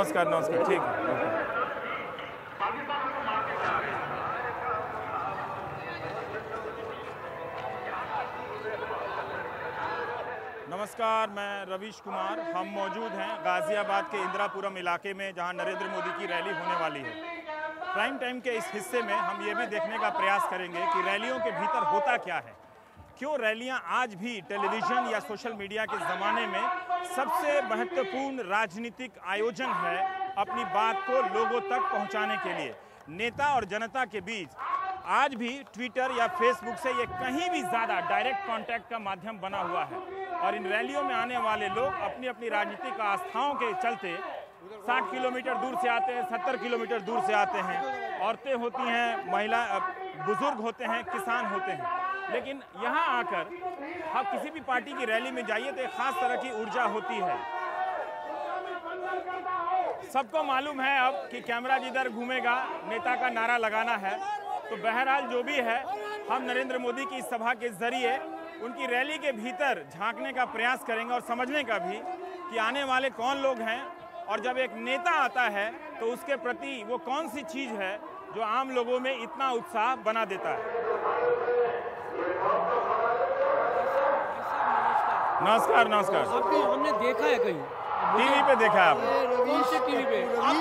नमस्कार नमस्कार, ठीक है। नमस्कार, मैं रवीश कुमार। हम मौजूद हैं गाज़ियाबाद के इंदिरापुरम इलाके में, जहां नरेंद्र मोदी की रैली होने वाली है। प्राइम टाइम के इस हिस्से में हम ये भी देखने का प्रयास करेंगे कि रैलियों के भीतर होता क्या है, क्यों रैलियां आज भी टेलीविज़न या सोशल मीडिया के ज़माने में सबसे महत्वपूर्ण राजनीतिक आयोजन है अपनी बात को लोगों तक पहुंचाने के लिए। नेता और जनता के बीच आज भी ट्विटर या फेसबुक से ये कहीं भी ज़्यादा डायरेक्ट कांटेक्ट का माध्यम बना हुआ है और इन रैलियों में आने वाले लोग अपनी अपनी राजनीतिक आस्थाओं के चलते 60 किलोमीटर दूर से आते हैं, 70 किलोमीटर दूर से आते हैं। औरतें होती हैं, महिला बुजुर्ग होते हैं, किसान होते हैं, लेकिन यहाँ आकर आप किसी भी पार्टी की रैली में जाइए तो एक खास तरह की ऊर्जा होती है। सबको मालूम है अब कि कैमरा जिधर घूमेगा नेता का नारा लगाना है। तो बहरहाल जो भी है, हम नरेंद्र मोदी की इस सभा के जरिए उनकी रैली के भीतर झांकने का प्रयास करेंगे और समझने का भी कि आने वाले कौन लोग हैं और जब एक नेता आता है तो उसके प्रति वो कौन सी चीज़ है जो आम लोगों में इतना उत्साह बना देता है। नमस्कार नमस्कार। हमने देखा है कहीं टीवी पे देखा है आपने? कौन से टीवी पे? हाँ।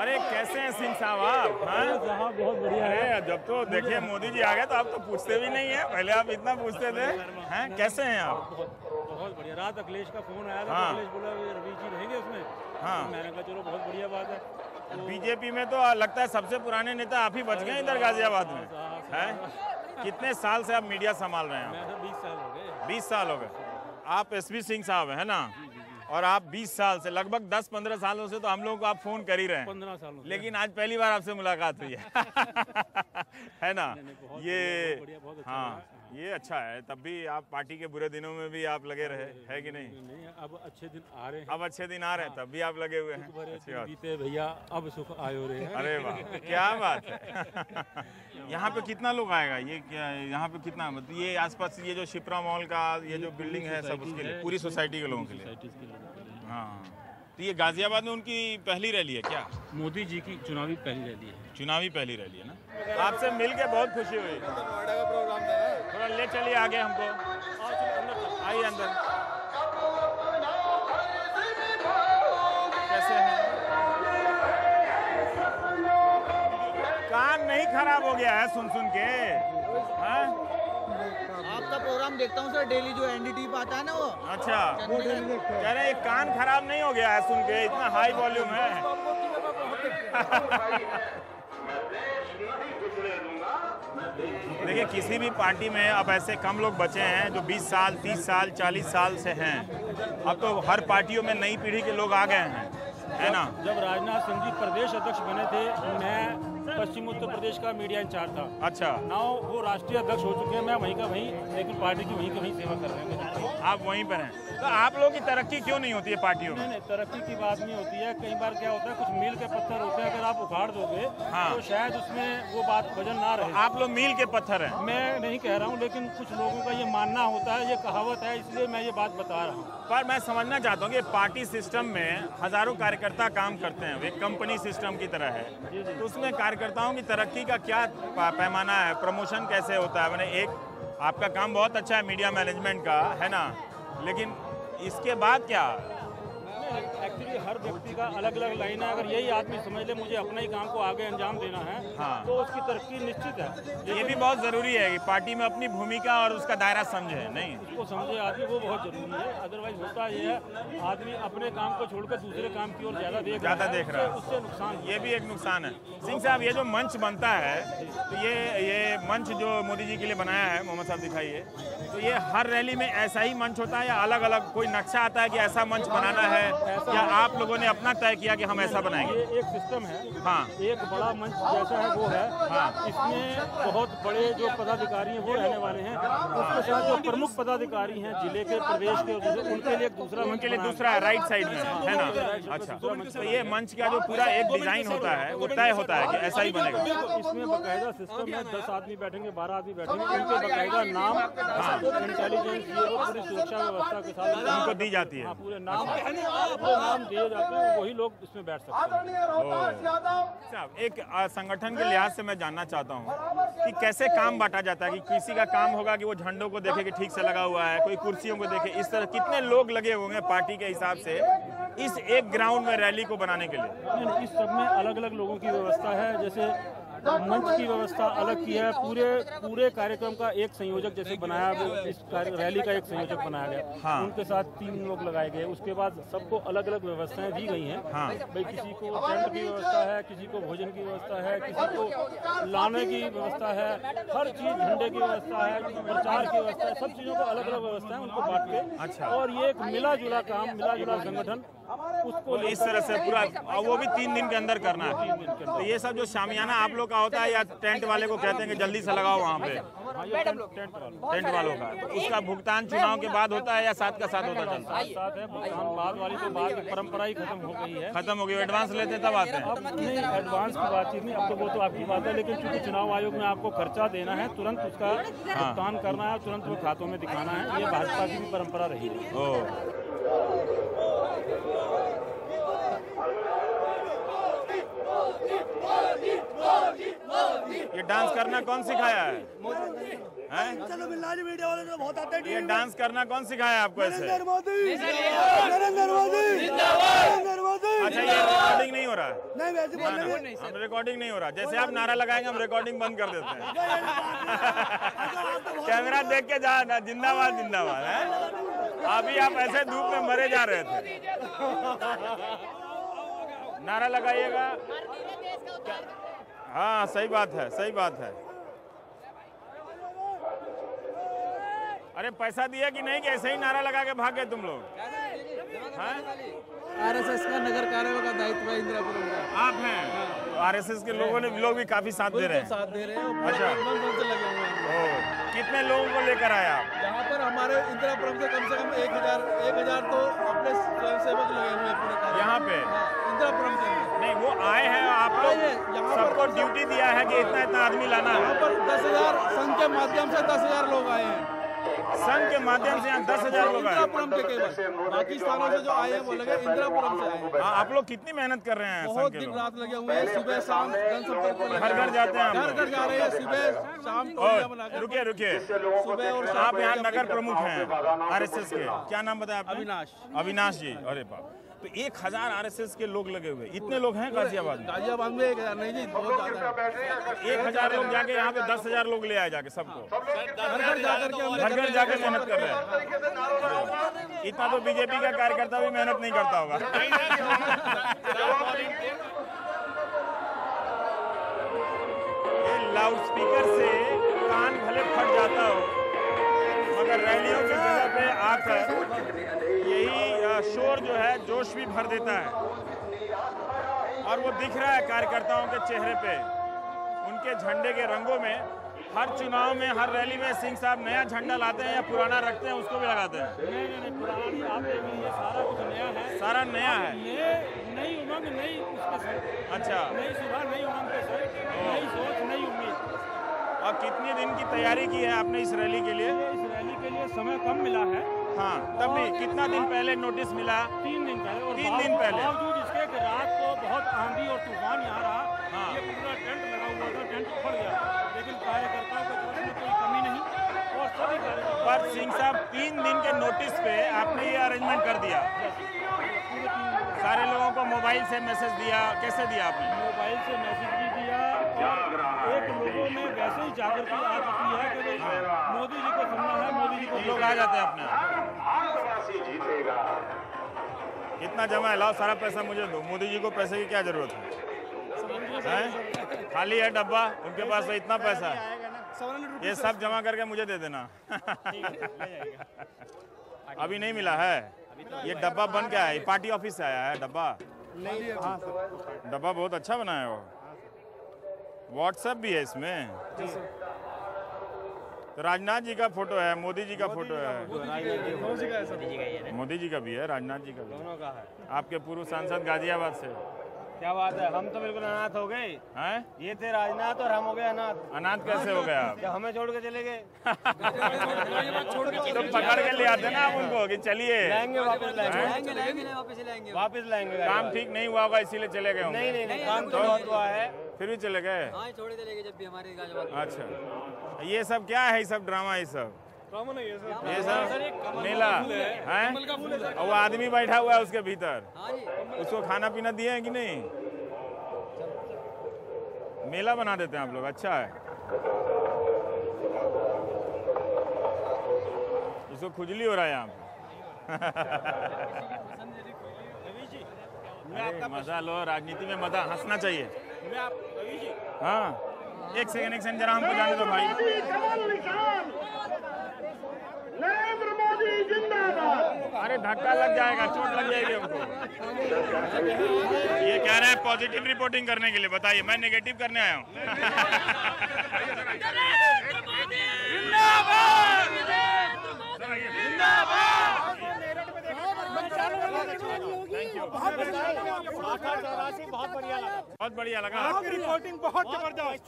अरे कैसे हैं सिंह साहब आप? हाँ बहुत बढ़िया है। अरे जब तो देखिए मोदी जी आ गए तो आप तो पूछते भी नहीं है, पहले आप इतना पूछते थे। हैं कैसे हैं आप? बहुत बढ़िया। रात अखिलेश का फोन आया था, हाँ। अखिलेश बोला रवीश जी रहेंगे उसमें। हाँ। मैंने कहा चलो बहुत बढ़िया बात है। बीजेपी में तो लगता है सबसे पुराने नेता आप ही बच गए इधर गाजियाबाद में। हैं कितने साल से आप मीडिया संभाल रहे हैं? मैं तो 20 साल हो गए। 20 साल हो गए। आप एसपी सिंह साहब है ना? और आप 20 साल से, लगभग 10-15 सालों से तो हम लोगों को आप फोन कर ही रहे हैं। 15 सालों से। लेकिन आज पहली बार आपसे मुलाकात हुई है ना? ये बहुत अच्छा हाँ, ये अच्छा है। तब भी आप पार्टी के बुरे दिनों में भी आप लगे रहे, है कि नहीं? नहीं, अब अच्छे दिन आ रहे हैं। अब अच्छे दिन आ रहे हैं, तब भी आप लगे हुए हैं। अच्छी बात। बीते भैया, अब सुख आयो रहे हैं। अरे वाह, क्या बात है। यहाँ पे कितना लोग आएगा? ये क्या यहाँ पे कितना, मतलब ये आसपास ये जो शिप्रा मॉल का ये जो बिल्डिंग है सब उसके लिए, पूरी सोसाइटी के लोगों के लिए? हाँ। तो ये गाजियाबाद में उनकी पहली रैली है क्या? मोदी जी की चुनावी पहली रैली है। चुनावी पहली रैली है ना? आपसे मिल के बहुत खुशी हुई। नोएडा का प्रोग्राम था। थोड़ा ले चलिए आगे हमको। आइए अंदर। कैसे हैं? कान नहीं खराब हो गया है सुन सुन के? हाँ? आपका प्रोग्राम देखता हूँ सर, डेली जो एनडीटीवी पे आता है ना वो। अच्छा, कह रहे हैं कान खराब नहीं हो गया है सुन के, इतना हाई वॉल्यूम है। देखिए किसी भी पार्टी में अब ऐसे कम लोग बचे हैं जो 20 साल 30 साल 40 साल से हैं। अब तो हर पार्टियों में नई पीढ़ी के लोग आ गए हैं, है ना? जब राजनाथ सिंह जी प्रदेश अध्यक्ष बने थे, मैं पश्चिम उत्तर प्रदेश का मीडिया इंचार्ज था। अच्छा। नाउ वो राष्ट्रीय अध्यक्ष हो चुके हैं, मैं वहीं का वहीं, लेकिन पार्टी की वहीं की वहीं सेवा कर रहे हैं। आप वहीं पर हैं, तो आप लोगों की तरक्की क्यों नहीं होती है पार्टियों में? नहीं, तरक्की की बात नहीं होती है। कई बार क्या होता है, कुछ मील के पत्थर होते हैं, अगर आप उखाड़ दोगे हाँ। तो शायद उसमें वो बात वजन ना रहे। आप लोग मील के पत्थर हैं। मैं नहीं कह रहा हूँ, लेकिन कुछ लोगों का ये मानना होता है, ये कहावत है, इसलिए मैं ये बात बता रहा हूँ। पर मैं समझना चाहता हूँ कि पार्टी सिस्टम में हजारों कार्यकर्ता काम करते हैं, एक कंपनी सिस्टम की तरह है, तो उसमें कार्यकर्ताओं की तरक्की का क्या पैमाना है? प्रमोशन कैसे होता है? मैंने एक आपका काम बहुत अच्छा है मीडिया मैनेजमेंट का, है ना, लेकिन इसके बाद क्या? एक्चुअली हर व्यक्ति का अलग अलग लाइन है। अगर यही आदमी समझ ले मुझे अपने ही काम को आगे अंजाम देना है, हाँ। तो उसकी तरक्की निश्चित है। ये भी बहुत ज़रूरी है कि पार्टी में अपनी भूमिका और उसका दायरा समझे, नहीं? उसको समझे आदमी, वो बहुत जरूरी है। अदरवाइज होता ये है, आदमी अपने काम को छोड़कर दूसरे काम की ओर ज़्यादा देख रहा है, उससे नुकसान। ये भी एक नुकसान है। सिंह साहब, ये जो मंच बनता है, तो ये मंच जो मोदी जी के लिए बनाया है, मोहम्मद साहब दिखाइए, तो ये हर रैली में ऐसा ही मंच होता है या अलग अलग कोई नक्शा आता है कि ऐसा मंच बनाना है ऐसा या आप लोगों ने अपना तय किया कि हम ऐसा बनाएंगे? ये एक सिस्टम है, हाँ एक बड़ा मंच जैसा है वो है। हाँ। इसमें बहुत बड़े जो पदाधिकारी हैं वो रहने वाले हैं, उसके साथ जो प्रमुख पदाधिकारी हैं जिले के, प्रदेश के, उनके लिए एक दूसरा, उनके लिए दूसरा राइट साइड में है ना? अच्छा, तो ये मंच का जो पूरा एक डिजाइन होता है वो तय होता है कि ऐसा ही बनेगा? इसमें बकायदा सिस्टम है, 10 आदमी बैठेंगे, 12 आदमी बैठेंगे, उनके बकायदा नाम, इंटेलिजेंस, ये वो पूरी सुरक्षा व्यवस्था के साथ उनको दी जाती है। पूरे नाम दिए जाते हैं, वही लोग इसमें बैठ सकते हैं। एक संगठन के लिहाज से मैं जानना चाहता हूँ कि कैसे काम बांटा जाता है, कि किसी का काम होगा कि वो झंडों को देखे कि ठीक से लगा हुआ है, कोई कुर्सियों को देखे, इस तरह कितने लोग लगे होंगे पार्टी के हिसाब से इस एक ग्राउंड में रैली को बनाने के लिए? इस सब में अलग अलग लोगों की व्यवस्था है, जैसे मंच की व्यवस्था अलग की है, पूरे कार्यक्रम का एक संयोजक जैसे बनाया, इस रैली का एक संयोजक बनाया गया। हाँ। उनके साथ 3 लोग लगाए गए, उसके बाद सबको अलग अलग व्यवस्थाएं दी गई हैं। हाँ। भाई किसी को टेंट की व्यवस्था है, किसी को भोजन की व्यवस्था है, किसी को लाने की व्यवस्था है, हर चीज, झंडे की व्यवस्था है, प्रचार की व्यवस्था है, सब चीजों को अलग अलग व्यवस्था है, उनको बांट के। अच्छा। और ये एक मिला जुला काम, मिला जुला संगठन, उसको इस तरह से पूरा, और वो भी 3 दिन के अंदर करना है। 3 दिन के अंदर। तो ये सब जो शामियाना आप लोग का होता है या टेंट वाले को कहते हैं कि जल्दी से लगाओ वहाँ पे? टेंट वालों का तो उसका भुगतान चुनाव के बाद होता है या साथ का साथ होता चलता है? साथ है भुगतान, बाद वाली तो बाद की परंपरा ही खत्म हो गई है। खत्म हो गई, एडवांस लेते तब आते हैं? अब नहीं, एडवांस की बातचीत नहीं, अब तो वो तो आपकी बात है, लेकिन चूंकि चुनाव आयोग में आपको खर्चा देना है, तुरंत उसका भुगतान करना है, तुरंत वो खातों में दिखाना है, ये भाजपा की भी परंपरा रही है। ये डांस करना कौन सिखाया है? बहुत आते ये डांस करना कौन सिखाया आपको ऐसे? नरेंद्र मोदी, नरेंद्र मोदी, नरेंद्र मोदी। अच्छा, ये रिकॉर्डिंग नहीं हो रहा है? नहीं वैसे बोल रहे हैं। हम रिकॉर्डिंग नहीं हो रहा, जैसे आप नारा लगाएंगे हम रिकॉर्डिंग बंद कर देते हैं। कैमरा देख के जा ना, जिंदाबाद जिंदाबाद है। अभी आप ऐसे धूप में मरे जा रहे थे, नारा लगाइएगा। हाँ सही बात है, सही बात है। अरे पैसा दिया कि नहीं कि ऐसे ही नारा लगा के भाग गए तुम लोग? आरएसएस का नगर कार्य का दायित्व है इंदिरापुरम का। आप हैं? आरएसएस के लोगों ने लोग भी काफी साथ दे रहे हैं। साथ दे रहे हैं। अच्छा। से लगे हुए हैं। ओ, कितने लोगों को लेकर आए आप? यहाँ पर हमारे इंदिरापुरम से कम 1000 तो अपने स्वयंसेवक लगे हुए हैं पूरे कार्य। यहाँ पे? इंदिरापुरम के अंदर। नहीं, वो आए हैं, आप लोग सबको ड्यूटी दिया है कि इतना इतना आदमी लाना है। यहाँ पर 10,000 संघ के माध्यम से 10,000 लोग आए हैं। संघ के माध्यम से यहाँ 10,000 लोग आए। इंदिरापुरम के केवल, बाकी स्थानों से जो आए हैं वो लगे इंदिरापुरम से आए हैं। आप लोग कितनी मेहनत कर रहे हैं? बहुत संघ के दिन लोग रात लगे हुए हैं, सुबह शाम जनसंपर्क को लगे घर घर जाते हैं? घर घर जा रहे हैं, सुबह शाम टोलियां बना के। रुकिए रुकिए, सुबह और शाम आप यहाँ नगर प्रमुख हैं आरएसएस के, क्या नाम बताया आपने? अविनाश। अविनाश जी। अरे बाप, तो 1000 आरएसएस के लोग लगे हुए, इतने लोग हैं गाजियाबाद में? गाजियाबाद में 1000 नहीं जी, बहुत ज्यादा है। 1000 लोग जाके यहाँ पे 10,000 लोग ले आए जाके सबको, घर घर जाकर के हम घर घर जाके मेहनत कर रहे हैं। इतना तो बीजेपी का कार्यकर्ता भी मेहनत नहीं करता होगा। ये लाउडस्पीकर से कान भले फट जाता हो, मगर रैलियों की जगह पे आकर यही शोर जो है जोश भी भर देता है। और वो दिख रहा है कार्यकर्ताओं के चेहरे पे, उनके झंडे के रंगों में। हर चुनाव में, हर रैली में सिंह साहब नया झंडा लाते हैं या पुराना रखते हैं उसको भी लगाते हैं? नहीं, पुरानी आप ये सारा कुछ नया है। सारा नया है? ये नई उमंग, नई उसके साथ। अच्छा, नई सुबह, नई उमंग के साथ, नई सोच, नई उम्मीद। और कितने दिन की तैयारी की है आपने इस रैली के लिए? इस रैली के लिए समय कम मिला है। हाँ, तब भी कितना दिन पहले नोटिस मिला? 3 दिन पहले। और 3 दिन पहले? बावजूद इसके कि रात को बहुत आंधी और तूफान यहाँ रहा। हाँ। ये पूरा टेंट लगा हुआ था, टेंट उखड़ गया, लेकिन कार्यकर्ताओं के जोश में कोई कमी नहीं और सभी कार्यकर्ता। पर सिंह साहब 3 दिन के नोटिस पे आपने ये अरेंजमेंट कर दिया? पूरे 3 दिन सारे लोगों को मोबाइल से मैसेज दिया? कैसे दिया आपने? मोबाइल से मैसेज भी दिया और एक लोगों में वैसे ही जागृति आ चुकी है कि भाई मोदी जी को सुनना है, मोदी जी को। लोग आ जाते हैं अपने। कितना जमा है? लाओ सारा पैसा मुझे दो। मोदी जी को पैसे की क्या जरूरत है? खाली है डब्बा, उनके पास तो इतना पैसा है। ये सब जमा करके मुझे दे देना। अभी नहीं मिला है? ये डब्बा बन के आया है, पार्टी ऑफिस से आया है डब्बा? नहीं, हाँ सर। डब्बा बहुत अच्छा बनाया हो। व्हाट्सएप भी है इसमें। तो राजनाथ जी का फोटो है, मोदी जी का फोटो है, मोदी जी का भी है, राजनाथ जी का भी, दोनों का है। आपके पूर्व सांसद गाजियाबाद से। क्या बात है, हम तो बिल्कुल अनाथ हो गए हैं? ये थे राजनाथ और हम हो गए अनाथ। अनाथ कैसे हो गए आप? जब हमें छोड़ के चले गए। तो पकड़ के ले आते ना आप उनको कि चलिए लाएंगे, वापस हैं? वापस लाएंगे। काम ठीक नहीं हुआ होगा इसीलिए चले गए होंगे। नहीं, काम तो बहुत हुआ है, फिर भी चले गए। छोड़े चले गए जब भी हमारे गाजियाबाद। अच्छा, ये सब क्या है? ये सब ड्रामा, ये सब ये सब मेला है? और वो आदमी बैठा हुआ है उसके भीतर, उसको खाना पीना दिए हैं कि नहीं? मेला बना देते हैं आप लोग, अच्छा है। इसको खुजली हो रहा है यहाँ पे। मजा लो, राजनीति में मजा, हंसना चाहिए। हाँ, एक सेकंड जरा हमको जाने दो भाई। नरेंद्र मोदी जिंदाबाद। अरे धक्का लग जाएगा, चोट लग जाएगी हमको। ये कह रहे हैं पॉजिटिव रिपोर्टिंग करने के लिए, बताइए मैं नेगेटिव करने आया हूँ। बहुत बढ़िया लगा, आपकी रिपोर्टिंग बहुत जबरदस्त।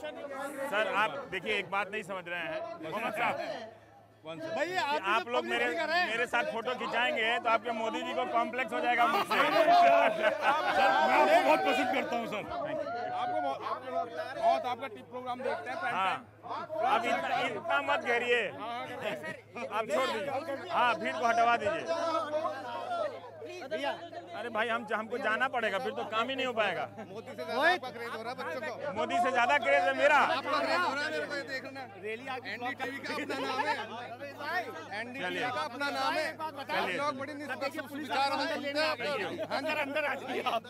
सर आप देखिए एक बात नहीं समझ रहे हैं मोहम्मद साहब, भाई आप लोग मेरे साथ फोटो खिंचाएंगे तो आपके मोदी जी को कॉम्प्लेक्स हो जाएगा मुझसे। मैं बहुत पसंद करता हूँ सर आपको, बहुत आपका टिप प्रोग्राम देखते हैं। हाँ, अब इतना मत घेरिए, आप छोड़ दीजिए। हाँ, भीड़ को हटवा दीजिए। अरे भाई हमको जाना पड़ेगा, फिर तो काम ही नहीं हो पाएगा। मोदी से ज्यादा क्रेज हो रहा है बच्चों को। मोदी से ज्यादा क्रेज है मेरा। एनडीटीवी का अपना नाम है, एनडीटीवी का अपना नाम है। आप लोग बड़ी निष्पक्ष विचार हम सुनते हैं। अंदर आ जाइए आप।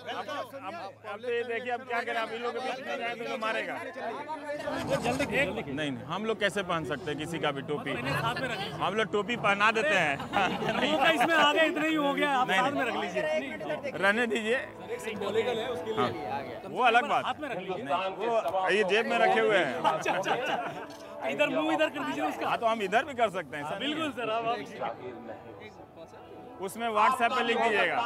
अब तो ये देखिए अब क्या करें, आप इन लोगों के बीच में जाए तो मारेगा। नहीं, हम लोग कैसे पहन सकते हैं किसी का भी टोपी? हम लोग टोपी पहना देते हैं। इसमें आगे इतना ही हो गया, आप नहीं, साथ में रख लीजिए, रहने दीजिए। हाँ, वो अलग बात। हाथ में रख लीजिए। वो ये जेब में रखे हुए हैं। इधर मुंह इधर कर दीजिए उसका। हाँ, तो हम इधर भी कर सकते हैं। बिल्कुल सर, आप उसमें व्हाट्सएप पे लिख दीजिएगा।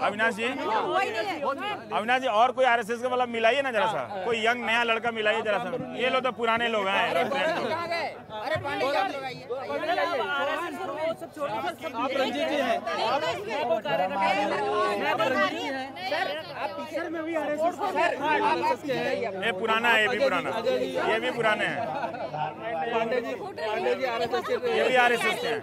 अविनाश जी, अविनाश जी और कोई आरएसएस का मतलब मिलाइए ना जरा सा, कोई यंग नया लड़का मिलाइए जरा सा। ये लोग तो पुराने लोग हैं। आप रंजीत जी हैं, ये पुराना है, ये भी पुराना, ये भी पुराने हैं। पांडे जी आरएसएस के, ये भी आरएसएस के हैं।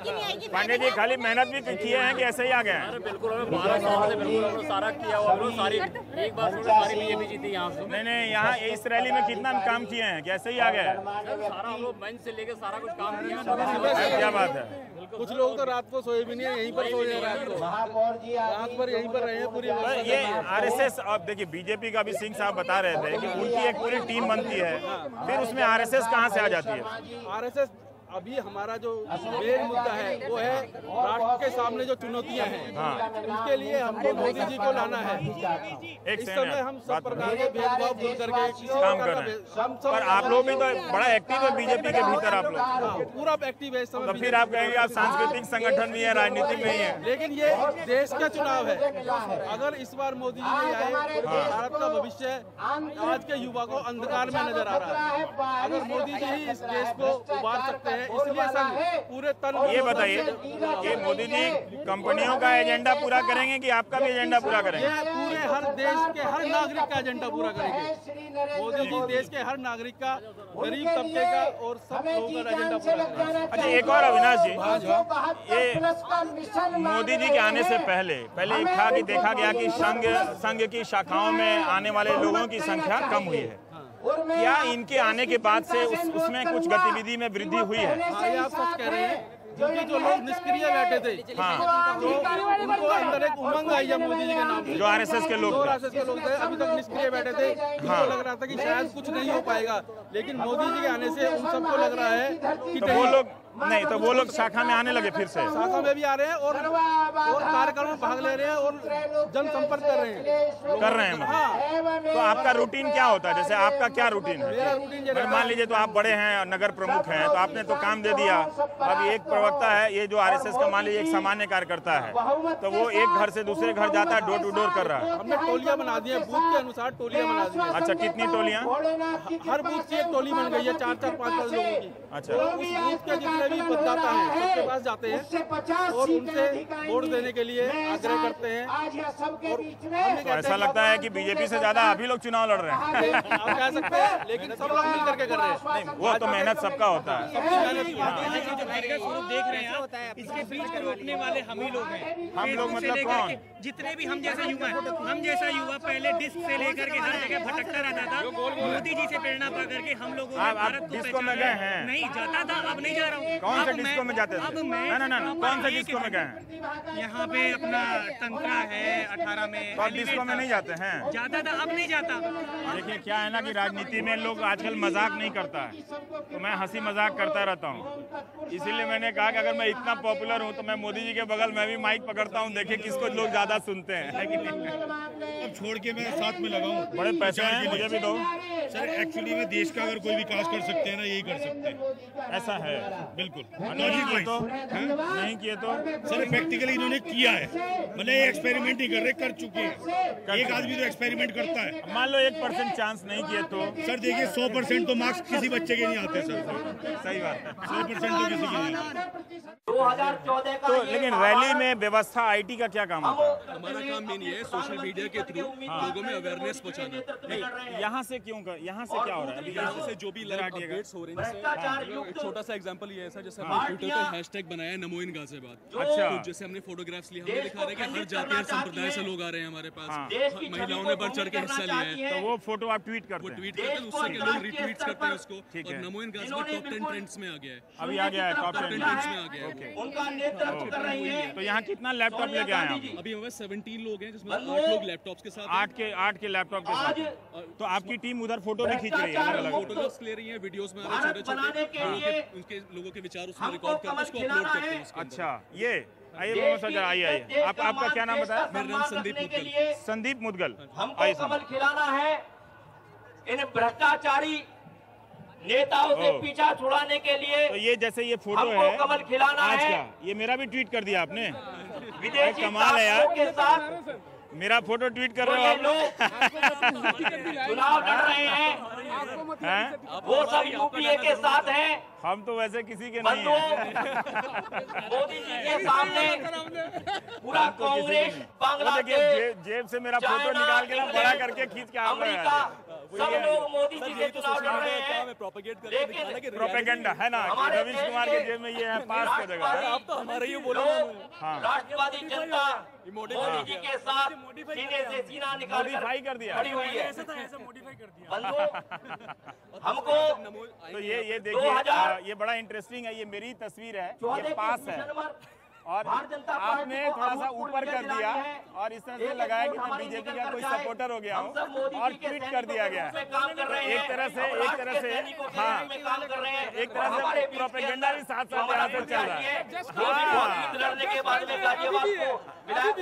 पांडे जी खाली मेहनत भी किए हैं कि ऐसे ही आ गए हैं? बिल्कुल 12 साल से बिल्कुल सारा किया हुआ, सारी एक बार सारी बीजेपी जीती यहाँ से। नहीं, यहाँ इस रैली में कितना काम किए हैं कि ऐसे ही आ गए हैं? सारा हम लोग मंच से लेके सारा कुछ काम किया। क्या बात है? कुछ लोग तो रात को सोए भी नहीं है, यहीं पर सोए हैं रात भर यहीं पर रहे हैं पूरी। ये आरएसएस, अब देखिए बीजेपी का भी सिंह साहब बता रहे थे कि उनकी एक पूरी टीम बनती है, फिर उसमें आरएसएस कहाँ से आ जाती है? आरएसएस अभी हमारा जो मेन मुद्दा है वो है राष्ट्र के सामने जो चुनौतियां हैं, उसके लिए हमको मोदी जी को लाना है। इस समय हम सब प्रकार के भेदभाव दूर करके काम कर रहे हैं। पर आप लोग भी तो बड़ा एक्टिव है बीजेपी के भीतर, आप लोग पूरा एक्टिव है इस समय। तो फिर आप कहेंगे आप सांस्कृतिक संगठन भी है, राजनीतिक नहीं है। लेकिन ये देश का चुनाव है, अगर इस बार मोदी जी नहीं आए तो भारत का भविष्य आज के युवा को अंधकार में नजर आ रहा है। अगर मोदी जी ही इस देश को उबार सकते हैं, इसलिए संघ पूरे तन। ये बताइए कि मोदी जी कंपनियों का एजेंडा पूरा करेंगे कि आपका भी एजेंडा पूरा करेंगे? ये पूरे हर देश के हर नागरिक का एजेंडा पूरा करेंगे। मोदी जी देश के हर नागरिक का, गरीब तबके का और सब लोगों का एजेंडा पूरा करेंगे। अच्छा, एक और अविनाश जी, ये मोदी जी के आने से पहले एक था कि देखा गया कि संघ की शाखाओं में आने वाले लोगों की संख्या कम हुई है। क्या इनके आने के बाद से उसमें कुछ गतिविधि में वृद्धि हुई है? हाँ, ये आप सच कह रहे हैं, क्योंकि जो लोग निष्क्रिय बैठे थे, तो उनको अंदर एक उमंग आई है मोदी जी के नाम से। जो आरएसएस के लोग थे अभी तक निष्क्रिय बैठे थे, उनको लग रहा था कि शायद कुछ नहीं हो पाएगा, लेकिन मोदी जी के आने से उन सबको लग रहा है कि तो वो लोग नहीं, तो वो लोग शाखा में आने लगे फिर से। शाखा में भी आ रहे हैं और कार्यक्रम में भाग ले रहे हैं और जनसंपर्क कर रहे हैं। हाँ, तो आपका रूटीन क्या होता है? जैसे आपका क्या रूटीन है? मेरा रूटीन मान लीजिए तो आप बड़े हैं, नगर प्रमुख हैं, तो आपने तो काम दे दिया। अब एक प्रवक्ता है, ये जो आरएसएस का मान लीजिए एक सामान्य कार्यकर्ता है, तो वो एक घर से दूसरे घर जाता है, डोर टू डोर कर रहा है। हमने टोलियां बना दी है, बूथ के अनुसार टोलियां बना दी है। अच्छा, कितनी टोलियां? हर बूथ की एक टोली बन गई है, 4-4, 5-5 लोगों की। अच्छा, उस बूथ के जितने भी मतदाता हैं सबके पास जाते हैं और उनसे वोट देने के लिए आग्रह करते हैं। और तो ऐसा लगता है कि बीजेपी से ज्यादा अभी लोग चुनाव लड़ रहे हैं। आप कह सकते हैं, लेकिन सब लोग मिल करके कर रहे हैं। नहीं, वो तो मेहनत सबका होता है। सबकी मेहनत जो वायरस स्वरूप देख रहे हैं आप, इसके बीच में रोकने वाले हम ही लोग हैं। हम लोग मतलब से कौन? लेकर के जितने भी हम जैसा युवा हैं, हम जैसा युवा पहले डिस्क से लेकर के हर जगह भटकता रहता था। मोदी जी से प्रेरणा पा करके हम लोगों ने आप भारत को डिस्को में गए हैं? नहीं जाता था, अब नहीं जा रहा हूँ। कौन से अब डिस्को में जाते थे? अब मैं ना, कौन से डिस्को में गए हैं? यहाँ पे अपना तंत्रा है 18 में। तो आप डिस्को में नहीं जाते हैं? जाता था, अब नहीं जाता। देखिए क्या है ना कि राजनीति में लोग आजकल मजाक नहीं करता है, तो मैं हंसी मजाक करता रहता हूँ। इसीलिए मैंने कहा कि अगर मैं इतना पॉपुलर हूँ तो मैं मोदी जी के बगल में भी माइक पकड़ता हूँ, देखिए किसको लोग ज्यादा सुनते हैं, है कि नहीं? अब छोड़ के मैं साथ में लगाऊं। बड़े पैसे हैं, मुझे भी दो। सर एक्चुअली में देश का अगर कोई विकास कर सकते हैं ना, यही कर सकते हैं। ऐसा है, बिल्कुल नहीं किए तो नहीं किए तो सर प्रैक्टिकली इन्होंने किया है, मतलब ये एक्सपेरिमेंट नहीं कर रहे, कर चुके हैं। एक आदमी तो एक्सपेरिमेंट करता है। मान लो 1% चांस नहीं किए तो? सर देखिए 100% तो मार्क्स किसी बच्चे के नहीं आते सर। सही बात है, 100% तो किसी के नहीं आते। 2014 का तो लेकिन रैली में व्यवस्था आईटी का क्या काम होता है? हमारा काम मेन ये है सोशल मीडिया के थ्रू लोगों में अवेयरनेस पहुंचाना। यहाँ से क्यों यहाँ से क्या हो रहा है अभी? यहाँ से जो भी लाइव अपडेट्स हो रहे हैं, जैसे एक छोटा सा एग्जांपल ये है सर, जैसे हमने ट्विटर पे हैशटैग बनाया नमो इन गाजियाबाद। अच्छा, तो जैसे हमने फोटोग्राफ्स लिए, हमने दिखा रहे हैं कि हर जाति हर संप्रदाय से लोग आ रहे हैं हमारे पास। महिलाओं ने बढ़ चढ़ के हिस्सा लिया है, तो वो फोटो आप ट्वीट करते हैं? ट्वीट करते हैं, उससे के लोग रिट्वीट करते हैं उसको। और नमो इन गाजियाबाद टॉप 10 ट्रेंड्स में आ गया है, अभी आ गया है टॉप 10 ट्रेंड्स में आ गया है। उनका नेतृत्व कर रही है। तो यहाँ कितना लैपटॉप लेके आए हैं? अभी हमारे 17 लोग हैं, जिसमें 8 लोग लैपटॉप्स के साथ हैं। 8 के लैपटॉप के साथ। तो आपकी टीम उधर फोटो भी खींच रही है अलग अलग? फोटोग्राफ्स ले रही है, वीडियोस में आ रहे हैं छोटे-छोटे उनके लोगों के विचार उसमें रिकॉर्ड करके उसको अपलोड करते हैं उसके अंदर। अच्छा, ये आइए मोहम्मद सज्जद, आइए। आपका क्या नाम बताया? मेरा नाम संदीप मुदगल। संदीप मुदगल। हमको कमल खिलाना है, इन भ्रष्टाचारी नेताओं से पीछा छुड़ाने के लिए। तो ये जैसे ये फोटो हमको है कमल खिलाना आज है। का, ये मेरा भी ट्वीट कर दिया आपने? विदेशी कमाल है यार, के साथ मेरा फोटो ट्वीट कर रहे हो आप लोग। चुनाव लड़ रहे हैं, वो सब यूपीए के साथ हैं। हम तो वैसे किसी के नहीं हैं। मोदी जी के सामने पूरा कांग्रेस, बांग्लादेश, जेब से मेरा फोटो निकाल के ना बड़ा करके खींच के आप अमेरिका, सब लोग मोदी जी के चुनाव लड़ रहे हैं। प्रोपेगेंडा है ना, रवीश कुमार के जेब में ये है, पास कर देगा। आप तो हमारे ही बोलो। हाँ, राष्ट्रवादी जनता मोदी जी के साथ सीने से सीना निकाल मॉडिफाई कर दिया, खड़ी हुई है। हमको तो ये देखिए, ये बड़ा इंटरेस्टिंग है। ये मेरी तस्वीर है, ये पास है और आपने थोड़ा सा ऊपर कर दिया और इस तरह से लगाया कि मैं बीजेपी का कोई सपोर्टर हो गया हूँ और ट्वीट कर दिया गया है। एक तरह से हाँ, एक तरह से प्रोपेगेंडा भी साथ साथ यहाँ से चल रहा है। लड़ने के बाद में गाजियाबाद को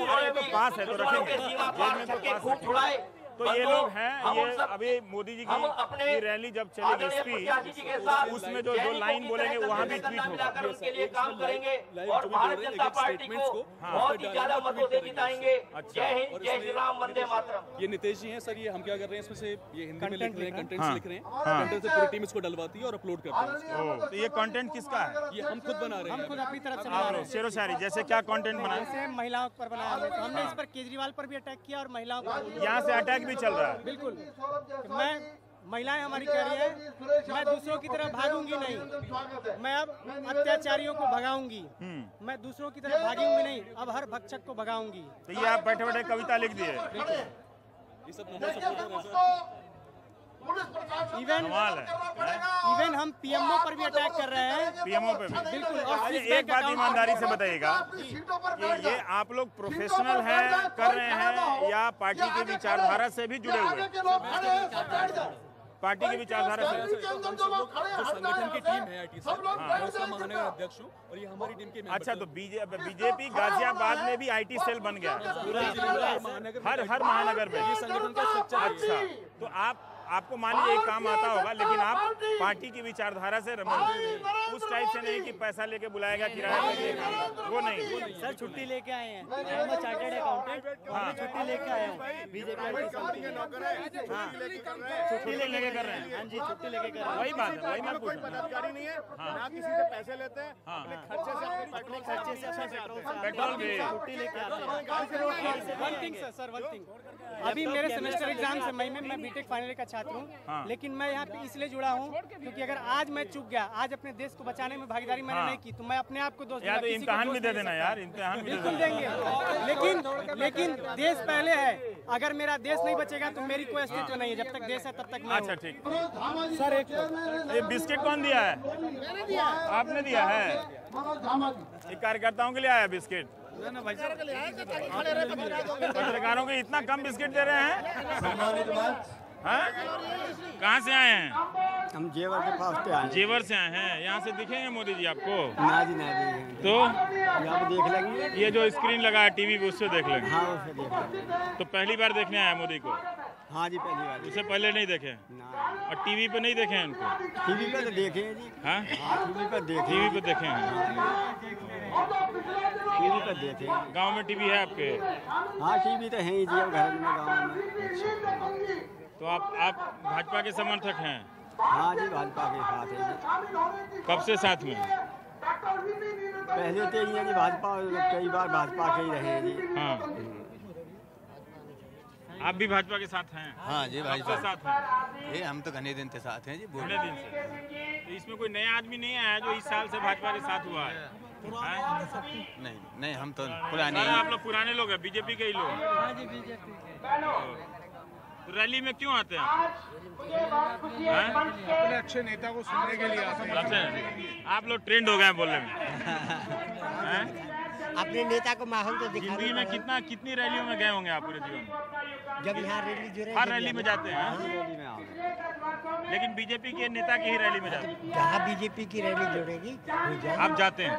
हाँ, तो पास है तो रखेंगे जेब में, तो पास है। तो ये लोग हैं, ये अभी मोदी जी की रैली जब चलेगी स्पीच, उसमें जो लाइन बोलेंगे वहाँ भी ट्वीट होगा। उनके लिए काम करेंगे और भारतीय जनता पार्टी को बहुत ही ज्यादा मतों से जिताएंगे। जय हिंद, जय श्री राम, वंदे मातरम। ये नितेश जी हैं सर, ये हम क्या कर रहे हैं, इसमें से ये हिंदी में लिख रहे हैं, कंटेंट्स लिख रहे हैं, कंटेंट से पूरी टीम इसको डलवाती है और अपलोड करती है। तो ये कंटेंट किसका है? ये हम खुद बना रहे हैं, हम खुद अपनी तरफ से आप लोग शेरो शायरी जैसे क्या कंटेंट बनाए? जैसे महिलाओं पर बनाया हमने, तो हमने इस पर केजरीवाल पर भी अटैक किया और महिलाओं पर। यहाँ से अटैक भी चल रहा है। बिल्कुल, महिलाएं हमारी कह रही है मैं दूसरों की तरह भागूंगी नहीं, मैं अब अत्याचारियों को भगाऊंगी, मैं दूसरों की तरह भागूंगी नहीं, अब हर भक्षक को भगाऊंगी। तो ये आप बैठे बैठे कविता लिख दिए? ये सब नमो सपोर्टर है। इवन हम पीएमओ पर भी अटैक कर रहे हैं। पीएमओ पे भी? बिल्कुल। और एक बात ईमानदारी से बताइएगा कि ये आप लोग प्रोफेशनल हैं, कर रहे हैं या पार्टी की विचारधारा से भी जुड़े हुए हैं? पार्टी की विचारधारा से? जो संगठन की टीम है आईटी से, मैं उसका महानगर अध्यक्ष हूँ और ये हमारी टीम के अच्छा, तो बीजेपी गाजियाबाद में भी आईटी सेल बन गया हर महानगर में? ये संगठन का सच्चा। अच्छा, तो आपको मान लीजिए एक काम आता होगा, लेकिन आप पार्टी की विचारधारा से उस टाइप से नहीं कि पैसा लेके बुलाएगा किराया पे, वो नहीं। सर छुट्टी लेके आए हैं, चार्टर्ड अकाउंटेंट, हाँ, छुट्टी लेके आए हूँ बीजेपी छुट्टी लेके कर रहे हैं। हाँ जी, छुट्टी लेके कर रहे हैं। वही बात है, वही मैं पूछ रहा हूँ। पदाधिकारी नहीं है, ना किसी से पैसे लेते हैं, अपने खर्चे से अपने खर्चे से अपने पेट्रोल भी छुट्टी लेके आते हैं। One thing sir, one thing, अभी मेरे सेमेस्टर एग्जाम से मई में, मैं बीटेक फाइनल का छात्र हूँ, लेकिन मैं यहाँ पे इसलिए जुड़ा हूँ क्योंकि अगर आज मैं चूक गया, आज अपने देश को बचाने में भागीदारी मैंने नहीं की, तो मैं अपने आप को दोष यार, तो इम्तिहान भी दे देना यार, इम्तिहान भी बिल्कुल देंगे, लेकिन देश पहले है। अगर मेरा देश नहीं बचेगा तो मेरी कोई अस्तित्व नहीं है, जब तक देश है तब तक मैं। अच्छा, ठीक। सर ये बिस्किट कौन दिया है? आपने दिया है? एक कार्यकर्ताओं के लिए आया बिस्किट? पत्रकारों को इतना कम बिस्किट दे रहे हैं? कहाँ से आए हैं? हम जेवर के पास से आए। जेवर से आए हैं। यहाँ से दिखेंगे मोदी जी आपको? ना जी, ना जी। तो यहाँ पे देख लेंगे, ये जो स्क्रीन लगा है टीवी पे, उससे देख लेंगे। हाँ, उससे देख लेंगे। तो पहली बार देखने आया मोदी को? हाँ जी, पहली बार। उससे पहले नहीं देखे? ना। और टीवी पे नहीं देखे हैं उनको? टीवी पे तो देखे हैं जी। हाँ, टीवी पे देखे। टीवी पे देखे हैं। टीवी पे देखे। गांव में टीवी है आपके? हाँ, टीवी तो है ही जी, घर में, गाँव में। तो आप भाजपा के समर्थक हैं? हाँ जी, भाजपा के साथ है। कब से साथ में? पहले तो ही है जी, भाजपा, कई बार भाजपा के ही रहे हैं जी। हाँ, आप भी भाजपा के साथ हैं? हाँ जी, भाजपा के साथ हैं। ये हम तो घने दिन से साथ हैं जी, घने दिन से। तो इसमें कोई नया आदमी नहीं आया जो इस साल से भाजपा के साथ हुआ है? नहीं, हम तो पुराने। आप लोग पुराने लोग हैं, बीजेपी के ही लोग हैं? हाँ जी, बीजेपी के। तो रैली में क्यों आते हैं? अपने अच्छे नेता को सुनने के लिए आते हैं। आप लोग ट्रेंड हो गए बोलने में। अपने नेता को माहौल तो दिखा। जिंदगी में कितनी रैलियों में गए होंगे आप पूरे जीवन में? जब यहाँ रैली जुड़े, हर रैली में जाते हैं? लेकिन बीजेपी के नेता की ही रैली में जाते हैं? जहाँ बीजेपी की रैली जुड़ेगी आप जाते हैं?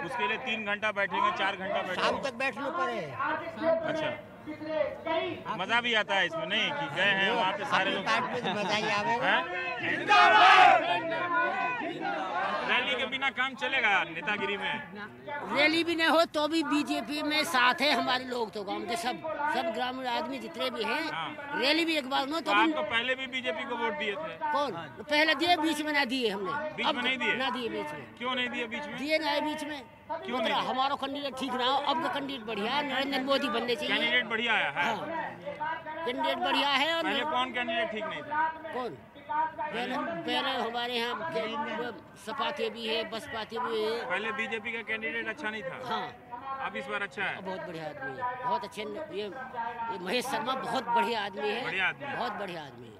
उसके लिए 3 घंटा बैठेंगे, 4 घंटा बैठेंगे? शाम तक बैठना पड़े। अच्छा, मजा भी आता है इसमें नहीं कि गए हैं वहाँ पे सारे लोग? मजा ही आवेगा। रैली के बिना काम चलेगा नेतागिरी में? रैली भी नहीं हो तो भी बीजेपी में साथ है हमारे लोग, तो गांव के सब ग्रामीण आदमी जितने भी हैं। हाँ। रैली भी एक बार हो तो आप तो पहले भी बीजेपी को वोट दिए थे? कौन? पहले दिए, बीच में ना दिए हमने। बीच में नहीं दिए? ना दिए बीच में। क्यों नहीं दिए बीच में? दिए ना बीच में, क्यों नहीं? हमारा कैंडिडेट ठीक ना हो, अब का कैंडिडेट बढ़िया है, नरेंद्र मोदी बनने चाहिए। कैंडिडेट बढ़िया आया है? कैंडिडेट बढ़िया है। और पहले कौन कैंडिडेट ठीक नहीं था? कौन? पहले हमारे यहाँ सपा के भी है, बसपा के भी है। पहले बीजेपी का कैंडिडेट अच्छा नहीं था? हाँ। अब इस बार अच्छा है? बहुत बढ़िया आदमी है, बहुत अच्छे। ये महेश शर्मा बहुत बढ़िया आदमी है, बढ़िया आदमी, बहुत बढ़िया आदमी है।